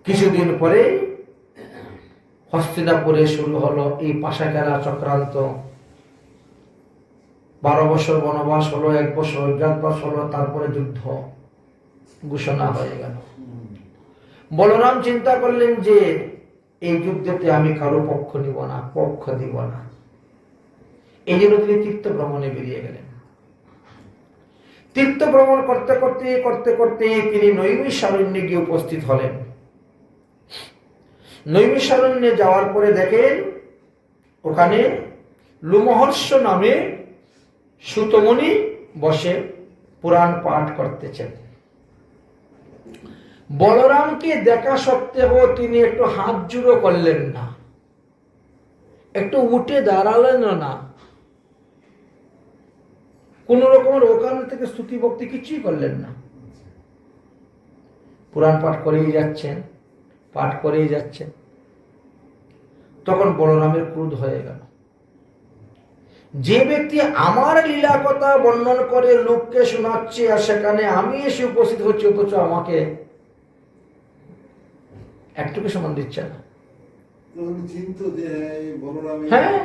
কিছুদিন পরে হস্তিনাপুরে শুরু হলো এই পাশা খেলা চক্রান্ত। 12 বছর বনবাস হলো, 1 বছর অজ্ঞাতবাস হলো, তারপরে যুদ্ধ ঘোষণা হয়ে গেল। বলরাম চিন্তা করলেন যে এই যুদ্ধেতে আমি কারো পক্ষ নিব না, পক্ষ দিব না। এই জন্য তিনি তীর্থ ভ্রমণে বেরিয়ে গেলেন। তীর্থ ভ্রমণ করতে করতে করতে করতে তিনি নৈমিষারণ্যে গিয়ে উপস্থিত হলেন। নৈমিষারণ্যে যাওয়ার পরে দেখেন ওখানে লোমহর্ষ নামে সুতমুনি বসে পুরাণ পাঠ করতেছেন। বলরামকে দেখা সত্ত্বেও তিনি একটু হাত জুড়ো করলেন না, একটু উঠে দাঁড়ালেন না, কোন রকমের ওখান থেকে স্তুতি ভক্তি কিছুই করলেন না। পুরাণ পাঠ করেই যাচ্ছেন, পাঠ করেই যাচ্ছেন। তখন বলরামের ক্রোধ হয়ে গেল। যে ব্যক্তি আমার লীলা কথা বর্ণন করে লোককে শোনাচ্ছে, আর সেখানে আমি এসে উপস্থিত হচ্ছি, অথচ আমাকে একটুকু সম্মান দিচ্ছে না। হ্যাঁ,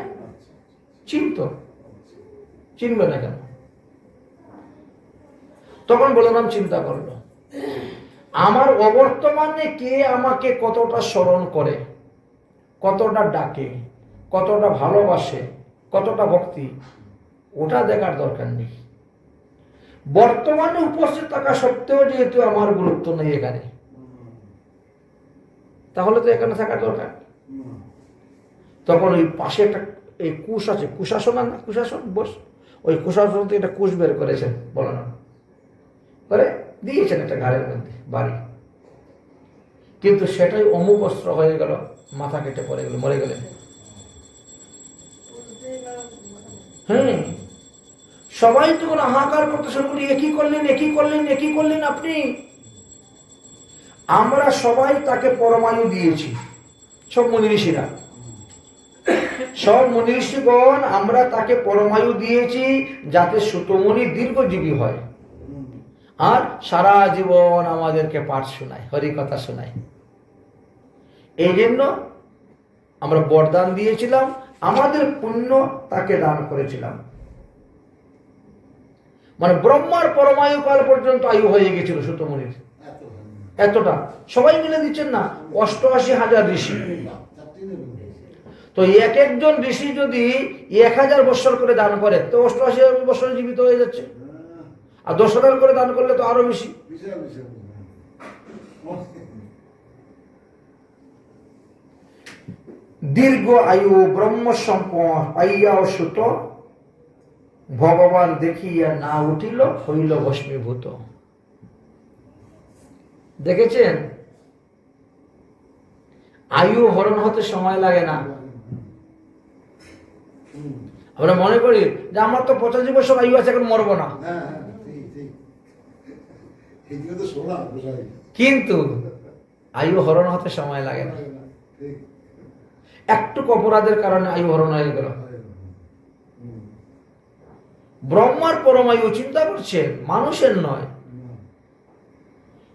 চিনবে না কেন? তখন বলরাম চিন্তা করলো, আমার অবর্তমানে কে আমাকে কতটা স্মরণ করে, কতটা ডাকে, কতটা ভালোবাসে, কতটা ভক্তি, ওটা দেখার দরকার নেই। বর্তমানে উপস্থিত থাকা সত্ত্বেও যেহেতু আমার গুরুত্ব নেই এখানে, তাহলে তো এখানে থাকার দরকার। তখন ওই পাশে একটা এই কুশ আছে, কুশাসন না, কুশাসন বস, ওই কুশাসন থেকে একটা কুশ বের করেছেন বলরাম, করে দিয়েছেন একটা ঘাড়ের মধ্যে বাড়ি। কিন্তু সেটাই অমুক অস্ত্র হয়ে গেল, মাথা কেটে পড়ে গেল, মরে গেলেন। হ্যাঁ, সবাই তখন হাহাকার করতে শুরু করি, একই করলেন, একই করলেন, একই করলেন আপনি। আমরা সবাই তাকে পরমায়ু দিয়েছি, সব মুনি ঋষিরা, সব মুনি ঋষিগণ আমরা তাকে পরমায়ু দিয়েছি যাতে সুতমুনি দীর্ঘজীবী হয় আর সারা জীবন আমাদেরকে পাঠ শোনায়, হরি কথা শোনায়। এই জন্য আমরা বরদান দিয়েছিলাম, আমাদের পুণ্য তাকে দান করেছিলাম। মানে ব্রহ্মার পরমায়ু কাল পর্যন্ত আয়ু হয়ে গেছিল সুতমুনির, এতটা। সবাই মিলে দিচ্ছেন না, 88,000 ঋষি। তো এক একজন ঋষি যদি 1000 বছর করে দান করে, তো 88,000 বছর জীবিত হয়ে যাচ্ছে। আর 10,000 করে দান করলে তো আরো বেশি। দীর্ঘ আয়ু ব্রহ্ম সম্পদ পাইয়াও সুত, ভগবান দেখিয়া না উঠিল হইল ভস্মীভূত। দেখেছেন, আয়ু হরণ হতে সময় লাগে না। আমরা মনে করি যে আমার তো 85 বছর আয়ু আছে, এখন মরবো না। কিন্তু আয়ু হরণ হতে সময় লাগে না। একটু অপরাধের কারণে আয়ু হরণ হয়ে গেল। ব্রহ্মার পরমায়ু চিন্তা করছেন, মানুষের নয়।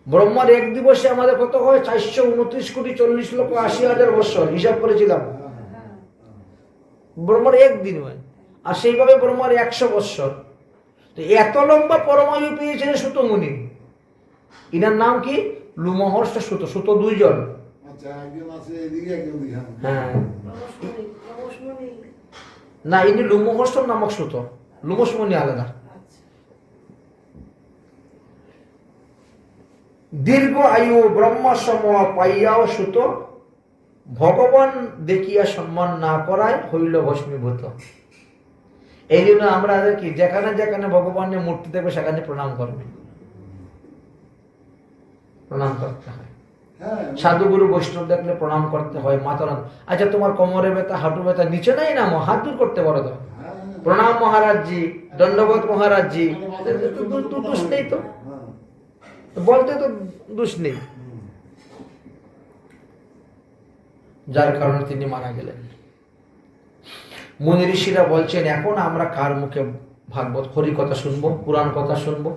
ব্রহ্মার এক দিবসে আমাদের কত হয়? 429,40,80,000 বছর হিসাব করেছিলাম। ব্রহ্মার একদিন হয়, আর সেইভাবে ব্রহ্মার 100 বছর। তো এত লম্বা পরমায়ু পেয়েছেন সুতমুনি। ইনার নাম কি? লোমহর্ষ সুত। সুত 2 জন। হ্যাঁ, না, ইনি লোমহর্ষ নামক সুত, লোমসমুনি আলাদা। দীর্ঘ আয়ু ব্রহ্মা সম পাইয়াও সুত, ভগবান দেখিয়া সম্মান না করায় হইল ভস্মীভূত। এই জন্য আমরা কি, যেখানে যেখানে ভগবানের মূর্তি দেখবে সেখানে প্রণাম করবে, প্রণাম করতে হয়। সাধুগুরু বৈষ্ণব দেখলে প্রণাম করতে হয়, মাথা। আচ্ছা, তোমার কোমরে ব্যথা, হাঁটু ব্যথা, নিচে নাই নামো, হাত দূর করতে পারো তো, প্রণাম মহারাজজি, দণ্ডবোধ মহারাজজি, দোষ নেই তো, বলতে তো দোষ নেই। যার কারণে তিনি মারা গেলেন। মুনি ঋষিরা বলছেন, এখন আমরা কার মুখে ভাগবত হরি কথা শুনবো, পুরাণ কথা শুনবো?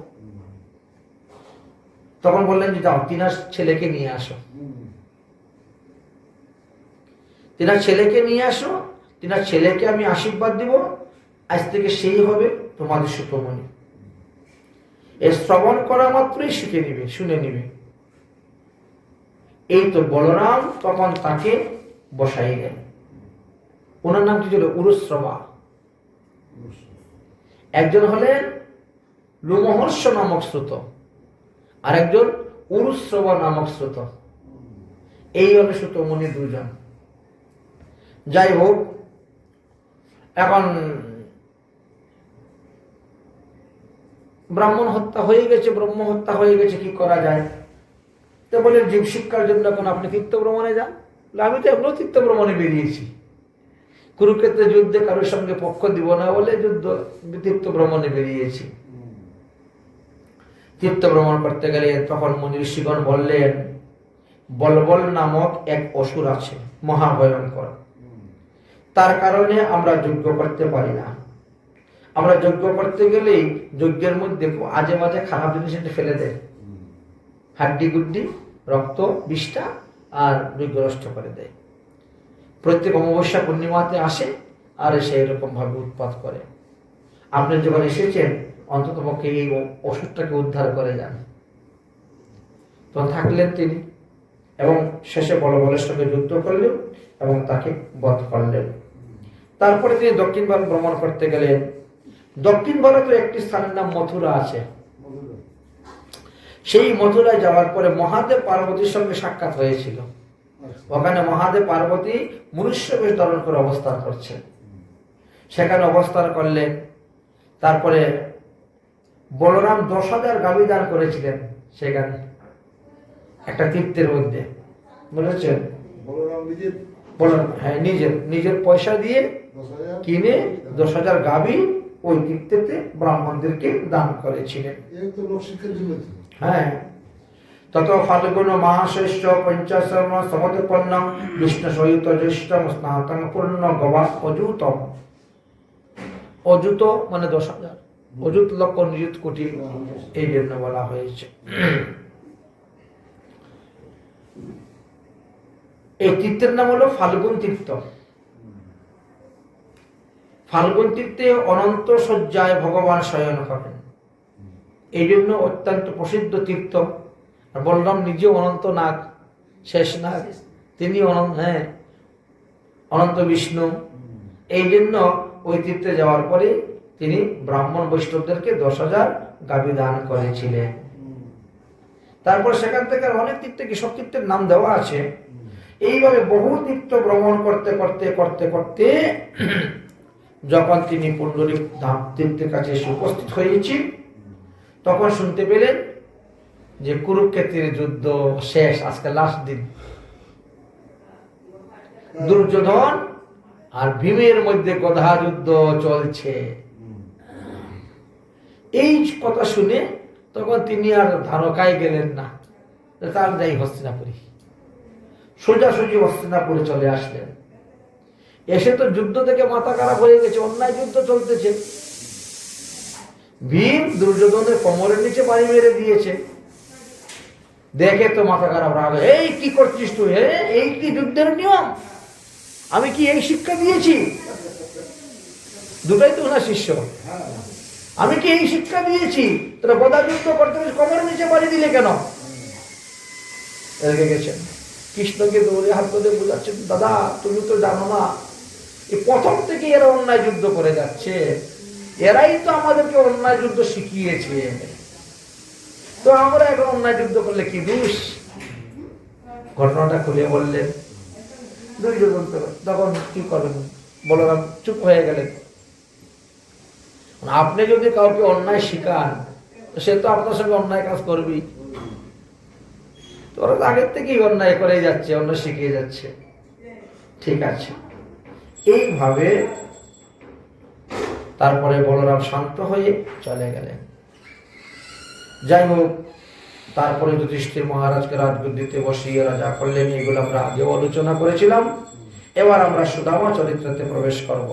তখন বললেন যে যাও, তিনার ছেলেকে নিয়ে আসো। তিনার ছেলেকে নিয়ে আসো, তিনার ছেলেকে আমি আশীর্বাদ দিব, আজ থেকে সেই হবে তোমাদের সুতমণি। এর শ্রবণ করা মাত্রই শিখে নিবে, শুনে নিবে। এই তো বলরাম তখন তাকে বসাইলেন। ওনার নাম কি ছিল? উরুশ্রবা। একজন হলেন লোমহর্ষ নামক শ্রুত, আর একজন উরুশ্রবা নামক শ্রুত। এই হলো সুতমণি দুজন। যাই হোক, এখন ব্রাহ্মণ হত্যা হয়ে গেছে, ব্রহ্ম হত্যা হয়ে গেছে, কি করা যায়? তো বলে জীব শিক্ষার জন্য এখন আপনি তীর্থ ভ্রমণে যান। আমি তো এমনও তীর্থ ভ্রমণে বেরিয়েছি, কুরুক্ষেত্রে যুদ্ধে কারোর সঙ্গে পক্ষ দিব না বলে তীর্থ ভ্রমণে বেরিয়েছি। তীর্থ ভ্রমণ করতে গেলে তখন মুনি ঋষিগণ বললেন, বলবল নামক এক অসুর আছে, মহাভয়ঙ্কর। তার কারণে আমরা যজ্ঞ করতে পারি না। আমরা যজ্ঞ করতে গেলেই যজ্ঞের মধ্যে আজে বাজে খারাপ জিনিস ফেলে দেয়, হাড্ডি গুড্ডি, রক্ত, বিষ্ঠা, আর যজ্ঞ নষ্ট করে দেয়। প্রত্যেক অমাবস্যা পূর্ণিমাতে আসে আর এসে এরকম ভাবে উৎপাত করে। আপনি যখন এসেছেন, অন্তত পক্ষে এই ওষুধটাকে উদ্ধার করে যান। তখন থাকলেন তিনি, এবং শেষে বলবলের সঙ্গে যুদ্ধ করলেন এবং তাকে বধ করলেন। তারপরে তিনি দক্ষিণ ভারত ভ্রমণ করতে গেলেন। দক্ষিণ ভারতের একটি স্থানের নাম মথুরা আছে। সেই মথুরায় যাওয়ার পরে মহাদেব পার্বতীর সঙ্গে সাক্ষাৎ হয়েছিল। ওখানে মহাদেব পার্বতী মনুষ্য বেশ ধারণ করে অবস্থান করছেন। সেখানে অবস্থান করলেন। তারপরে বলরাম 10,000 গাভী দান করেছিলেন সেখানে একটা তীর্থের মধ্যে, বুঝেছেন? বলরাম হ্যাঁ নিজের পয়সা দিয়ে কিনে 10,000 গাভী ওই তীর্থেতে ব্রাহ্মণদেরকে দান করেছিলেন। হ্যাঁ, তত ফাল্গুন মাসেশ্চ পঞ্চাশম সমতপন্ন বিষ্ণু সহিত জ্যেষ্ঠম স্নাতং পূর্ণ গবা অযুতম। অযুত মানে 10,000, অযুত লক্ষ নিযুত কোটি, এই জন্য বলা হয়েছে। এই তীর্থের নাম হলো ফাল্গুন তীর্থ। ফাল্গুন তীর্থে অনন্ত শয্যায় ভগবান শয়ন করেন, এই জন্য অত্যন্ত প্রসিদ্ধ তীর্থ। আর বলরাম নিজে অনন্ত নাগ, শেষ নাগ, তিনি অনন্ত বিষ্ণু। এই জন্য ওই তীর্থে যাওয়ার পরে তিনি ব্রাহ্মণ বৈষ্ণবদেরকে 10,000 গাভী দান করেছিলেন। তারপর সেখান থেকে অনেক তীর্থে, কি সব তীর্থের নাম দেওয়া আছে। এইভাবে বহু তীর্থ ভ্রমণ করতে করতে করতে করতে যখন তিনি পুণ্ডরিক ধাম তীর্থের কাছে এসে উপস্থিত হয়েছি, তখন শুনতে পেলেন যে কুরুক্ষেত্রের যুদ্ধ শেষ, আজকে লাস্ট দিন। দুর্যোধন আর ভীমের মধ্যে গদা যুদ্ধ চলছে। এই কথা শুনে তখন তিনি আর ধারকায় গেলেন না, তার যাই হস্তিনাপুরী, সোজাসুজি হস্তিনাপুরে চলে আসলেন। এসে তো যুদ্ধ থেকে মাথা খারাপ হয়ে গেছে, অন্যায় যুদ্ধ চলতেছে। ভীম দুর্যোধনের কোমরের নিচে বাড়ি মেরে দিয়েছে। দেখে তো মাথা খারাপ, রাগ, এই কি করছিস তুই? এই কি যুদ্ধের নিয়ম? আমি কি এই শিক্ষা দিয়েছি? দুটাই তো ওনার শিষ্য। আমি কি এই শিক্ষা দিয়েছি? তোরা গদা যুদ্ধ করতে কোমরের নিচে বাড়ি দিলে কেন? রেগে গেছেন। কৃষ্ণকে দৌড়ে হাত ধরে বোঝাচ্ছেন, দাদা তুমি তো জানো না, এই প্রথম থেকে এরা অন্যায় যুদ্ধ করে যাচ্ছে, এরাই তো আমাদেরকে অন্যায় যুদ্ধ শিখিয়েছে, তো আমরা এখন অন্যায় যুদ্ধ করলে কি দোষ? ঘটনাটা খুলে বললেন। দুর্যোধন তখন কি করবেন, বলরাম চুপ হয়ে গেলেন। আপনি যদি কাউকে অন্যায় শিখান, সে তো আপনার সঙ্গে অন্যায় কাজ করবেই। তোরা আগের থেকেই অন্যায় করে যাচ্ছে, অন্যায় শিখিয়ে যাচ্ছে। ঠিক আছে, এইভাবে তারপরে বলরাম শান্ত হয়ে চলে গেলেন। যাই হোক, তারপরে যুধিষ্ঠির মহারাজকে রাজগদ্দিতে বসিয়ে রাজা করলেন। এগুলো আমরা আগেও আলোচনা করেছিলাম। এবার আমরা সুদামা চরিত্রতে প্রবেশ করব।